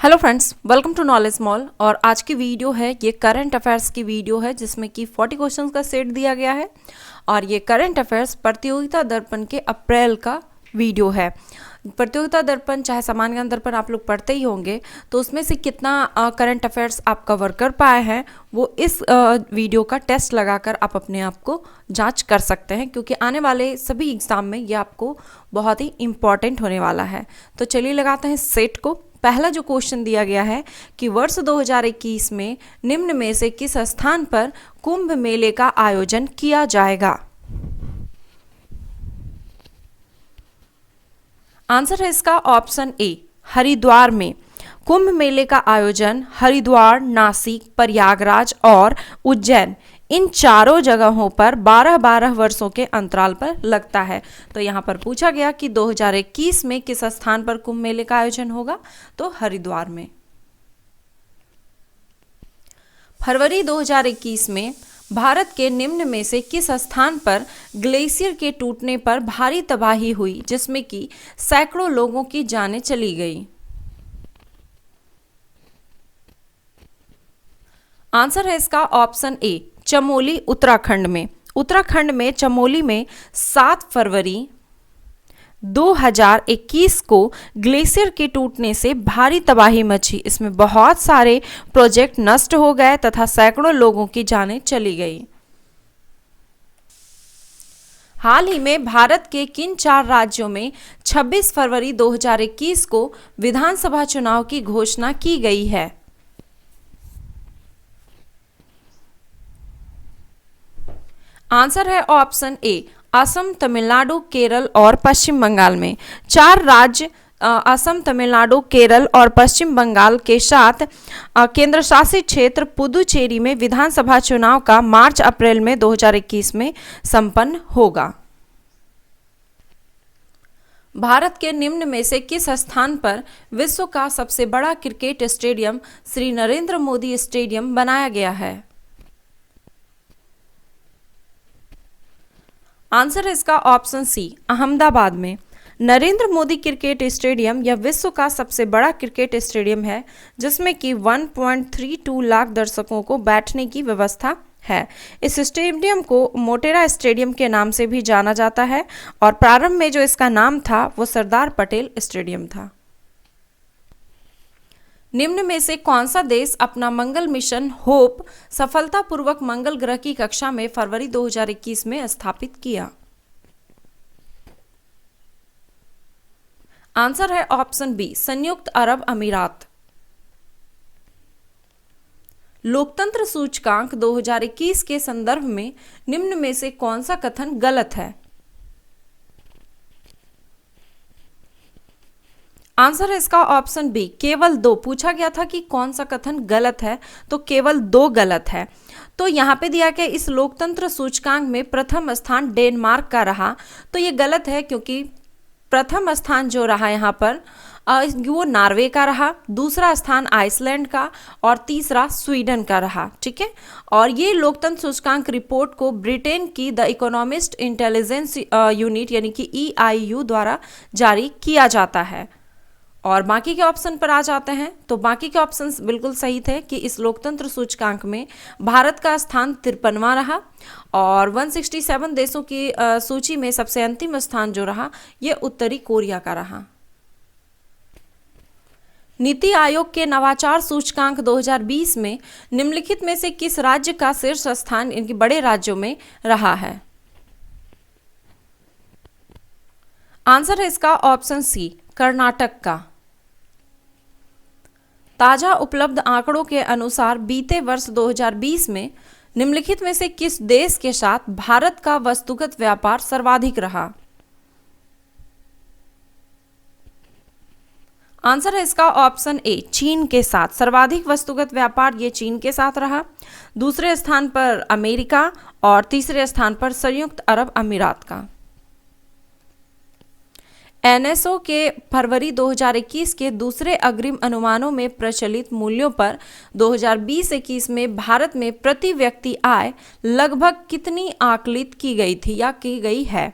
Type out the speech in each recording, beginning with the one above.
Hello friends, welcome to knowledge mall. और आज की वीडियो है ये करंट अफेयर्स की वीडियो है जिसमें कि 40 क्वेश्चंस का सेट दिया गया है। और ये करंट अफेयर्स प्रतियोगिता दर्पण के अप्रैल का वीडियो है। प्रतियोगिता दर्पण चाहे सामान्य ज्ञान दर्पण आप लोग पढ़ते ही होंगे, तो उसमें से कितना करंट अफेयर्स आप कवर कर पाए हैं वो इस वीडियो का टेस्ट लगाकर आप अपने आप को जांच कर सकते हैं, क्योंकि आने वाले सभी एग्जाम में ये आपको बहुत ही इम्पॉर्टेंट होने वाला है। तो चलिए लगाते हैं सेट को। पहला जो क्वेश्चन दिया गया है कि वर्ष 2021 में निम्न में से किस स्थान पर कुंभ मेले का आयोजन किया जाएगा। आंसर है इसका ऑप्शन ए, हरिद्वार में। कुंभ मेले का आयोजन हरिद्वार, नासिक, प्रयागराज और उज्जैन, इन चारों जगहों पर 12-12 वर्षों के अंतराल पर लगता है। तो यहाँ पर पूछा गया कि 2021 में किस स्थान पर कुंभ मेले का आयोजन होगा, तो हरिद्वार में। फरवरी 2021 में भारत के निम्न में से किस स्थान पर ग्लेशियर के टूटने पर भारी तबाही हुई, जिसमें कि सैकड़ों लोगों की जानें चली गई। आंसर है इसका ऑप्शन ए, चमोली, उत्तराखंड में। उत्तराखंड में चमोली में 7 फरवरी 2021 को ग्लेशियर के टूटने से भारी तबाही मची। इसमें बहुत सारे प्रोजेक्ट नष्ट हो गए तथा सैकड़ों लोगों की जानें चली गई। हाल ही में भारत के किन 4 राज्यों में 26 फरवरी 2021 को विधानसभा चुनाव की घोषणा की गई है। आंसर है ऑप्शन ए, असम, तमिलनाडु, केरल और पश्चिम बंगाल में। 4 राज्य असम, तमिलनाडु, केरल और पश्चिम बंगाल के साथ केंद्र शासित क्षेत्र पुदुचेरी में विधानसभा चुनाव का मार्च अप्रैल में 2021 में संपन्न होगा। भारत के निम्न में से किस स्थान पर विश्व का सबसे बड़ा cricket stadium Shri Narendra Modi stadium बनाया गया है। आंसर है इसका ऑप्शन सी, अहमदाबाद में। नरेंद्र मोदी क्रिकेट स्टेडियम यह विश्व का सबसे बड़ा क्रिकेट स्टेडियम है, जिसमें कि 1.32 लाख दर्शकों को बैठने की व्यवस्था है। इस स्टेडियम को मोटेरा स्टेडियम के नाम से भी जाना जाता है और प्रारंभ में जो इसका नाम था वो सरदार पटेल स्टेडियम था। निम्न में से कौन सा देश अपना मंगल मिशन होप सफलतापूर्वक मंगल ग्रह की कक्षा में फरवरी 2021 में स्थापित किया। आंसर है ऑप्शन बी, संयुक्त अरब अमीरात। लोकतंत्र सूचकांक 2021 के संदर्भ में निम्न में से कौन सा कथन गलत है। आंसर है इसका ऑप्शन बी, केवल 2। पूछा गया था कि कौन सा कथन गलत है, तो केवल 2 गलत है। तो यहाँ पे दिया गया इस लोकतंत्र सूचकांक में प्रथम स्थान डेनमार्क का रहा, तो ये गलत है, क्योंकि प्रथम स्थान जो रहा यहाँ पर वो नॉर्वे का रहा, दूसरा स्थान आइसलैंड का और तीसरा स्वीडन का रहा। ठीक है, और ये लोकतंत्र सूचकांक रिपोर्ट को ब्रिटेन की द इकोनॉमिस्ट इंटेलिजेंस यूनिट यानी कि EIU द्वारा जारी किया जाता है। और बाकी के ऑप्शन पर आ जाते हैं, तो बाकी के ऑप्शंस बिल्कुल सही थे कि इस लोकतंत्र सूचकांक में भारत का स्थान 53वां रहा और 167 देशों की सूची में सबसे अंतिम स्थान जो रहा ये उत्तरी कोरिया का रहा। नीति आयोग के नवाचार सूचकांक 2020 में निम्नलिखित में से किस राज्य का शीर्ष स्थान इनके बड़े राज्यों में रहा है। आंसर है इसका ऑप्शन सी, कर्नाटक का। ताजा उपलब्ध आंकड़ों के अनुसार बीते वर्ष 2020 में निम्नलिखित में से किस देश के साथ भारत का वस्तुगत व्यापार सर्वाधिक रहा। आंसर है इसका ऑप्शन ए, चीन के साथ। सर्वाधिक वस्तुगत व्यापार ये चीन के साथ रहा। दूसरे स्थान पर अमेरिका और तीसरे स्थान पर संयुक्त अरब अमीरात का। NSO के फरवरी 2021 के दूसरे अग्रिम अनुमानों में प्रचलित मूल्यों पर 2020-21 में भारत में प्रति व्यक्ति आय लगभग कितनी आकलित की गई थी या की गई है।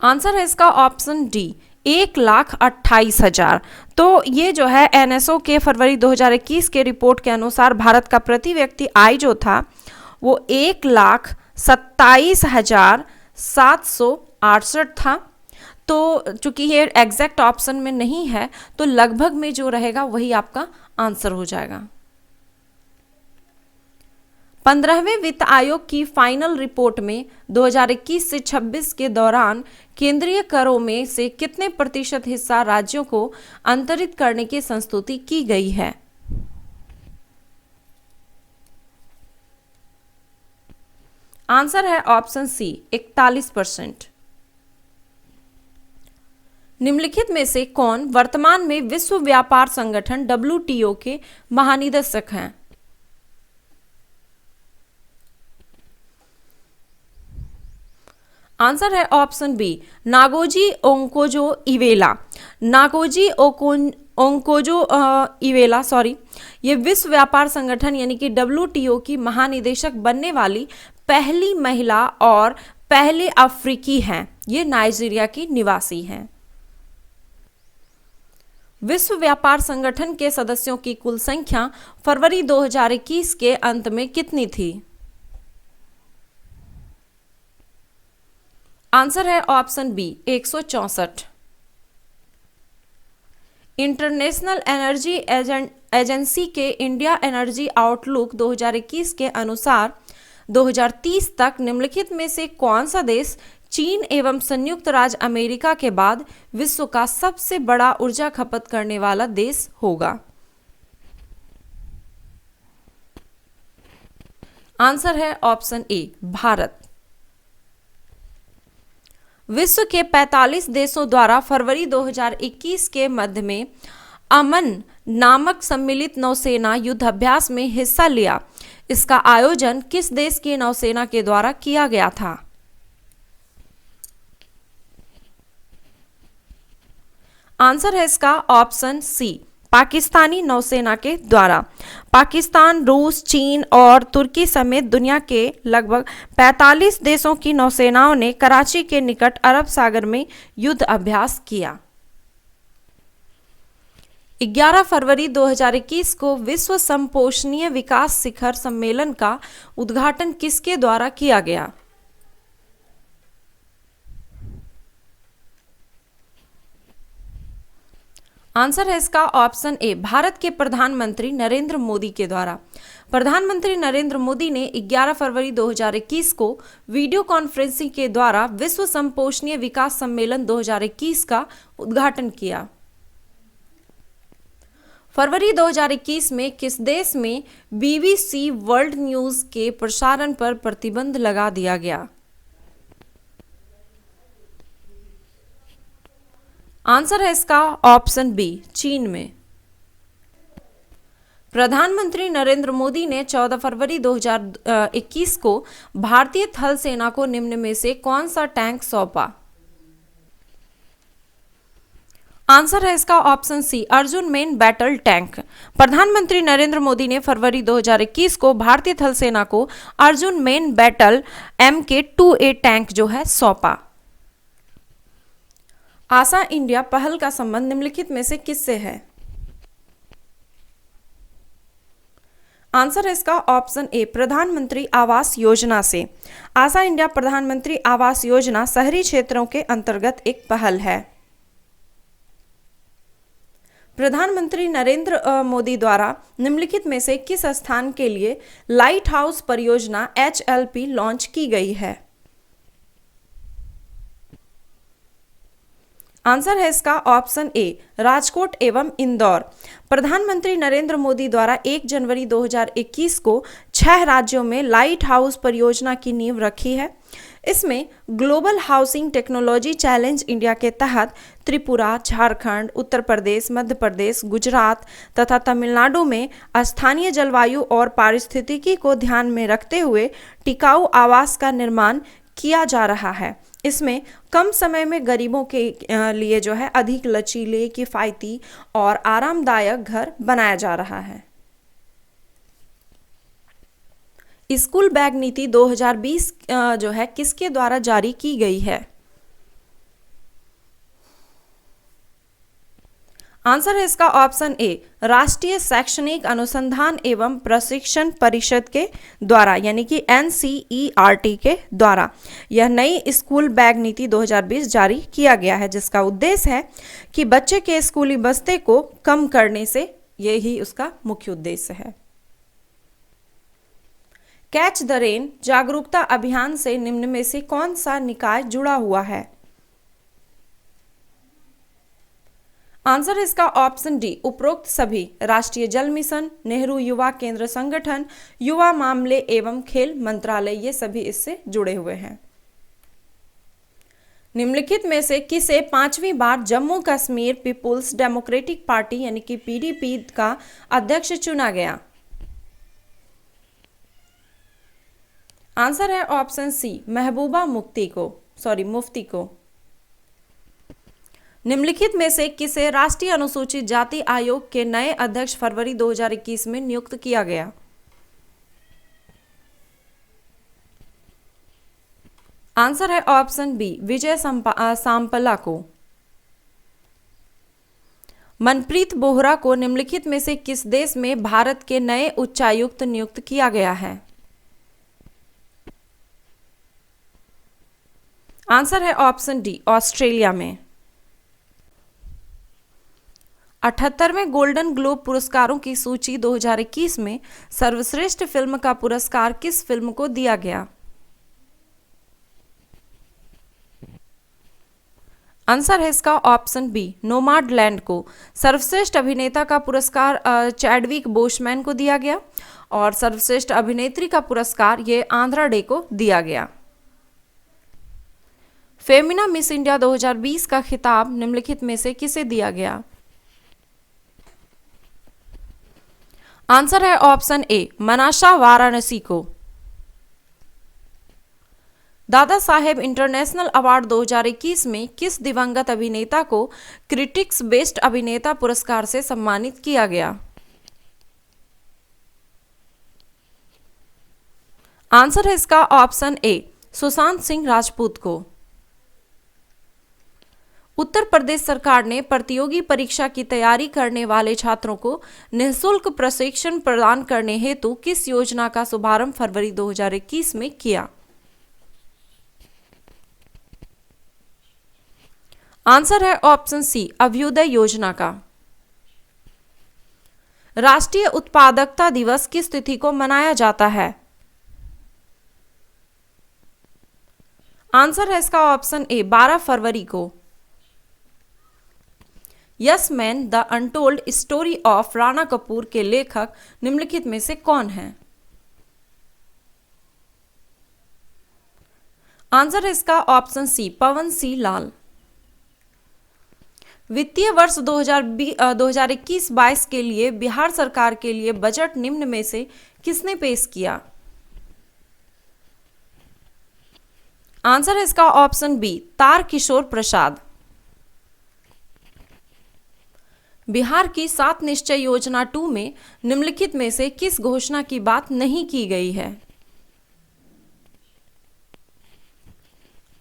आंसर है इसका ऑप्शन डी, 1,28,000। तो ये जो है एनएसओ के फरवरी 2021 के रिपोर्ट के अनुसार भारत का प्रति व्यक्ति आय जो था वो 1,27,768 था। तो चूंकि ये एग्जैक्ट ऑप्शन में नहीं है तो लगभग में जो रहेगा वही आपका आंसर हो जाएगा। 15वें वित्त आयोग की फाइनल रिपोर्ट में 2021 से 26 के दौरान केंद्रीय करों में से कितने प्रतिशत हिस्सा राज्यों को अंतरित करने की संस्तुति की गई है? आंसर है ऑप्शन सी, 41%। निम्नलिखित में से कौन वर्तमान में विश्व व्यापार संगठन WTO के महानिदेशक हैं? आंसर है ऑप्शन बी, नागोजी ओंकोजो इवेला। नागोजी ओंकोजो इवेला ये विश्व व्यापार संगठन यानी कि WTO की महानिदेशक बनने वाली पहली महिला और पहले अफ्रीकी हैं। ये नाइजीरिया की निवासी हैं। विश्व व्यापार संगठन के सदस्यों की कुल संख्या फरवरी 2021 के अंत में कितनी थी? आंसर है option B, 164। International Energy Agency के इंडिया एनर्जी आउटलुक 2021 के अनुसार 2030 तक निम्नलिखित में से कौन सा देश चीन एवं संयुक्त राज्य अमेरिका के बाद विश्व का सबसे बड़ा ऊर्जा खपत करने वाला देश होगा? आंसर है ऑप्शन ए, भारत। विश्व के 45 देशों द्वारा फरवरी 2021 के मध्य में अमन नामक सम्मिलित नौसेना युद्धाभ्यास में हिस्सा लिया। इसका आयोजन किस देश की नौसेना के द्वारा किया गया था? आंसर है इसका ऑप्शन सी, पाकिस्तानी नौसेना के द्वारा। पाकिस्तान, रूस, चीन और तुर्की समेत दुनिया के लगभग 45 देशों की नौसेनाओं ने कराची के निकट अरब सागर में युद्ध अभ्यास किया। 11 फरवरी 2021 को विश्व संपोषणीय विकास शिखर सम्मेलन का उद्घाटन किसके द्वारा किया गया? आंसर है इसका ऑप्शन ए, भारत के प्रधानमंत्री नरेंद्र मोदी के द्वारा। प्रधानमंत्री नरेंद्र मोदी ने 11 फरवरी 2021 को वीडियो कॉन्फ्रेंसिंग के द्वारा विश्व संपोषणीय विकास सम्मेलन 2021 का उद्घाटन किया। फरवरी 2021 में किस देश में BBC वर्ल्ड न्यूज के प्रसारण पर प्रतिबंध लगा दिया गया? आंसर है इसका ऑप्शन बी, चीन में। प्रधानमंत्री नरेंद्र मोदी ने 14 फरवरी 2021 को भारतीय थल सेना को निम्न में से कौन सा टैंक सौंपा? आंसर है इसका option C, Arjun main battle tank. प्रधानमंत्री नरेंद्र मोदी ने फरवरी 2021 को भारतीय थल सेना को Arjun main battle MK-2A tank जो है सौंपा। आशा इंडिया पहल का संबंध निम्नलिखित में से किससे है? आंसर है इसका ऑप्शन ए, प्रधानमंत्री आवास योजना से। आशा इंडिया प्रधानमंत्री आवास योजना शहरी क्षेत्रों के अंतर्गत एक पहल है। प्रधानमंत्री नरेंद्र मोदी द्वारा निम्नलिखित में से किस स्थान के लिए लाइट हाउस परियोजना HLP लॉन्च की गई है? आंसर है इसका ऑप्शन ए, राजकोट एवं इंदौर। प्रधानमंत्री नरेंद्र मोदी द्वारा 1 जनवरी 2021 को 6 राज्यों में लाइट हाउस परियोजना की नींव रखी है। इसमें global housing technology challenge India के तहत त्रिपुरा, झारखंड, उत्तर प्रदेश, मध्य प्रदेश, गुजरात तथा तमिलनाडु में स्थानीय जलवायु और पारिस्थितिकी को ध्यान में रखते हुए टिकाऊ आवास का निर्माण किया जा रहा है। इसमें कम समय में गरीबों के लिए जो है अधिक लचीले, किफ़ायती और आरामदायक घर बनाया जा रहा है। स्कूल बैग नीति 2020 जो है किसके द्वारा जारी की गई है? आंसर है इसका ऑप्शन ए, राष्ट्रीय शैक्षणिक अनुसंधान एवं प्रशिक्षण परिषद के द्वारा, यानी कि NCERT के द्वारा यह नई स्कूल बैग नीति 2020 जारी किया गया है, जिसका उद्देश्य है कि बच्चे के स्कूली बस्ते को कम करने से, यही उसका मुख्य उद्देश्य है। कैच द रेन जागरूकता अभियान से निम्न में से कौन सा निकाय जुड़ा हुआ है? आंसर है इसका ऑप्शन डी, उपरोक्त सभी, राष्ट्रीय जल मिशन, नेहरू युवा केंद्र संगठन, युवा मामले एवं खेल मंत्रालय, ये सभी इससे जुड़े हुए हैं। निम्नलिखित में से किसे 5वीं बार जम्मू कश्मीर पीपुल्स डेमोक्रेटिक पार्टी यानी कि PDP का अध्यक्ष चुना गया? आंसर है ऑप्शन सी, महबूबा मुफ्ती को। निम्नलिखित में से किसे राष्ट्रीय अनुसूचित जाति आयोग के नए अध्यक्ष फरवरी 2021 में नियुक्त किया गया? आंसर है ऑप्शन बी, विजय सांपला को। मनप्रीत बोहरा को निम्नलिखित में से किस देश में भारत के नए उच्चायुक्त नियुक्त किया गया है? आंसर है ऑप्शन डी, ऑस्ट्रेलिया में। 78वें गोल्डन ग्लोब पुरस्कारों की सूची 2021 में सर्वश्रेष्ठ फिल्म का पुरस्कार किस फिल्म को दिया गया? आंसर है इसका ऑप्शन बी, नोमाडलैंड को। सर्वश्रेष्ठ अभिनेता का पुरस्कार चैडविक बोसमैन को दिया गया और सर्वश्रेष्ठ अभिनेत्री का पुरस्कार ये आंद्रा डे को दिया गया। फेमिना मिस इंडिया 2020 का खिताब निम्नलिखित में से किसे दिया गया? आंसर है ऑप्शन ए, मनाशा वाराणसी को। दादा साहेब इंटरनेशनल अवार्ड 2021 में किस दिवंगत अभिनेता को क्रिटिक्स बेस्ट अभिनेता पुरस्कार से सम्मानित किया गया? आंसर है इसका ऑप्शन ए, सुशांत सिंह राजपूत को। उत्तर प्रदेश सरकार ने प्रतियोगी परीक्षा की तैयारी करने वाले छात्रों को निःशुल्क प्रशिक्षण प्रदान करने हेतु किस योजना का शुभारंभ फरवरी 2021 में किया? आंसर है ऑप्शन सी, अभ्युदय योजना का। राष्ट्रीय उत्पादकता दिवस किस तिथि को मनाया जाता है? आंसर है इसका ऑप्शन ए, 12 फरवरी को। Yes man the untold story of Rana Kapoor के लेखक निम्नलिखित में से कौन है? आंसर है इसका ऑप्शन सी, पवन सिंह लाल। वित्तीय वर्ष 2021-22 के लिए बिहार सरकार के लिए बजट निम्न में से किसने पेश किया? आंसर है इसका ऑप्शन बी, तारकिशोर प्रसाद। बिहार की 7 निश्चय योजना 2 में निम्नलिखित में से किस घोषणा की बात नहीं की गई है?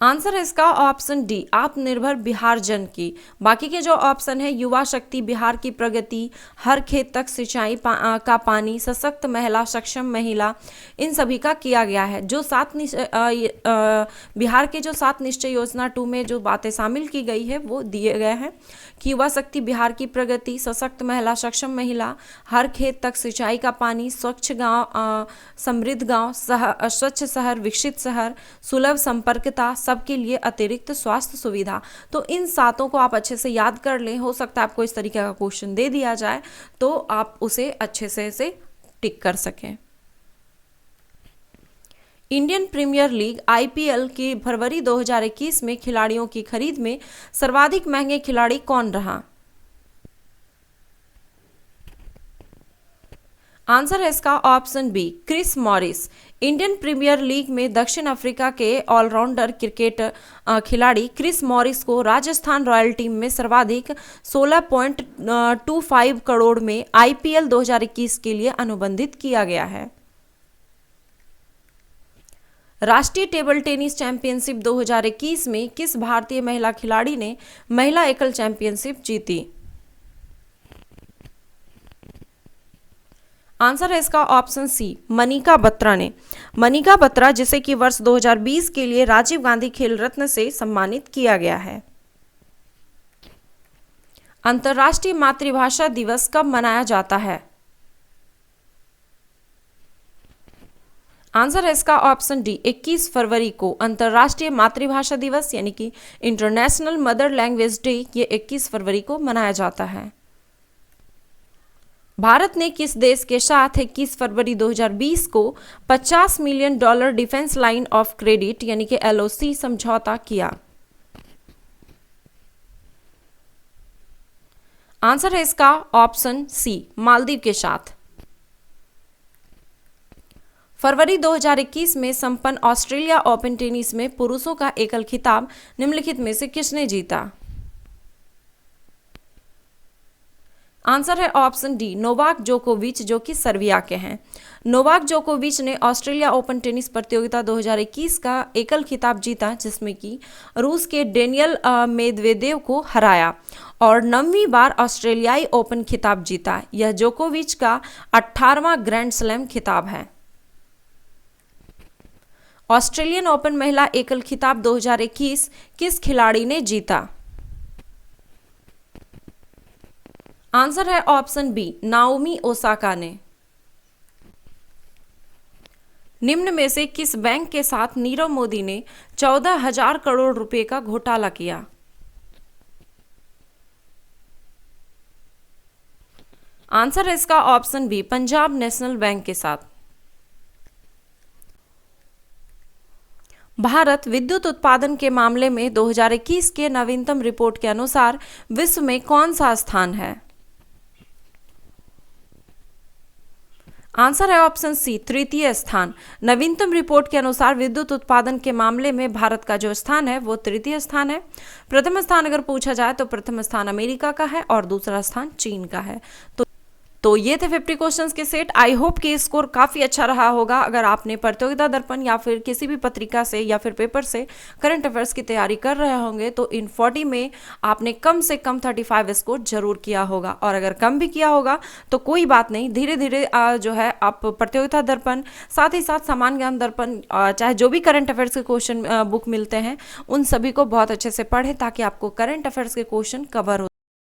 आंसर है इसका ऑप्शन डी, आत्मनिर्भर बिहार जन की। बाकी के जो ऑप्शन है, युवा शक्ति, बिहार की प्रगति, हर खेत तक सिंचाई का पानी, सशक्त महिला, सक्षम महिला, इन सभी का किया गया है। जो बिहार के जो 7 निश्चय योजना 2 में जो बातें शामिल की गई है वो दिए गए हैं कि युवा शक्ति, बिहार की प्रगति, सशक्त महिला, सक्षम महिला, हर खेत तक सिंचाई का पानी, स्वच्छ गांव, समृद्ध गांव, स्वच्छ शहर, विकसित शहर, सुलभ संपर्कता, सबके लिए अतिरिक्त स्वास्थ्य सुविधा। तो इन 7 को आप अच्छे से याद कर लें। हो सकता है आपको इस तरीके का क्वेश्चन दे दिया जाए तो आप उसे अच्छे से टिक कर सकें। इंडियन प्रीमियर लीग IPL की फरवरी 2021 में खिलाड़ियों की खरीद में सर्वाधिक महंगे खिलाड़ी कौन रहा? आंसर है इसका option B, Chris Morris. Indian Premier League में दक्षिण अफ्रीका के ऑलराउंडर क्रिकेट खिलाड़ी क्रिस मॉरिस को राजस्थान रॉयल टीम में सर्वाधिक 16.25 करोड़ में IPL 2021 के लिए अनुबंधित किया गया है। राष्ट्रीय टेबल टेनिस चैंपियनशिप 2021 में किस भारतीय महिला खिलाड़ी ने महिला एकल चैंपियनशिप जीती? आंसर है इसका ऑप्शन सी, मनिका बत्रा ने। मनिका बत्रा जिसे कि वर्ष 2020 के लिए राजीव गांधी खेल रत्न से सम्मानित किया गया है। अंतर्राष्ट्रीय मातृभाषा दिवस कब मनाया जाता है? आंसर है इसका ऑप्शन डी, 21 फरवरी को अंतर्राष्ट्रीय मातृभाषा दिवस यानी कि इंटरनेशनल मदर लैंग्वेज डे ये 21 फरवरी को मनाया जाता है। भारत ने किस देश के साथ 21 फरवरी 2020 को $50 million defence line of credit यानी कि LOC समझौता किया? आंसर है इसका ऑप्शन सी, मालदीव के साथ। फरवरी 2021 में संपन्न ऑस्ट्रेलिया ओपन टेनिस में पुरुषों का एकल खिताब निम्नलिखित में से किसने जीता? आंसर है ऑप्शन डी, नोवाक जोकोविच जो कि सर्बिया के हैं। नोवाक जोकोविच ने ऑस्ट्रेलिया ओपन टेनिस प्रतियोगिता 2021 का एकल खिताब जीता जिसमें कि रूस के डेनियल मेदवेदेव को हराया और 9वीं बार ऑस्ट्रेलियाई ओपन खिताब जीता। यह जोकोविच का 18वां ग्रैंड स्लैम खिताब है। ऑस्ट्रेलियन ओपन महिला एकल खिताब 2021 किस खिलाड़ी ने जीता? आंसर है ऑप्शन बी, नाओमी ओसाका ने। निम्न में से किस बैंक के साथ नीरव मोदी ने 14,000 करोड़ रुपए का घोटाला किया? आंसर है इसका option B, Punjab National Bank के साथ। भारत विद्युत उत्पादन के मामले में 2021 के नवीनतम रिपोर्ट के अनुसार विश्व में कौन सा स्थान है? आंसर है ऑप्शन सी, तृतीय स्थान। नवीनतम रिपोर्ट के अनुसार विद्युत उत्पादन के मामले में भारत का जो स्थान है वो तृतीय स्थान है। प्रथम स्थान अगर पूछा जाए तो प्रथम स्थान अमेरिका का है और दूसरा स्थान चीन का है। तो ये थे 50 क्वेश्चंस के सेट। आई होप कि स्कोर काफ़ी अच्छा रहा होगा। अगर आपने प्रतियोगिता दर्पण या फिर किसी भी पत्रिका से या फिर पेपर से करंट अफेयर्स की तैयारी कर रहे होंगे तो इन 40 में आपने कम से कम 35 स्कोर जरूर किया होगा, और अगर कम भी किया होगा तो कोई बात नहीं, धीरे धीरे जो है आप प्रतियोगिता दर्पण साथ ही साथ सामान्य ज्ञान दर्पण चाहे जो भी करंट अफेयर्स के क्वेश्चन बुक मिलते हैं उन सभी को बहुत अच्छे से पढ़ें ताकि आपको करंट अफेयर्स के क्वेश्चन कवर हो।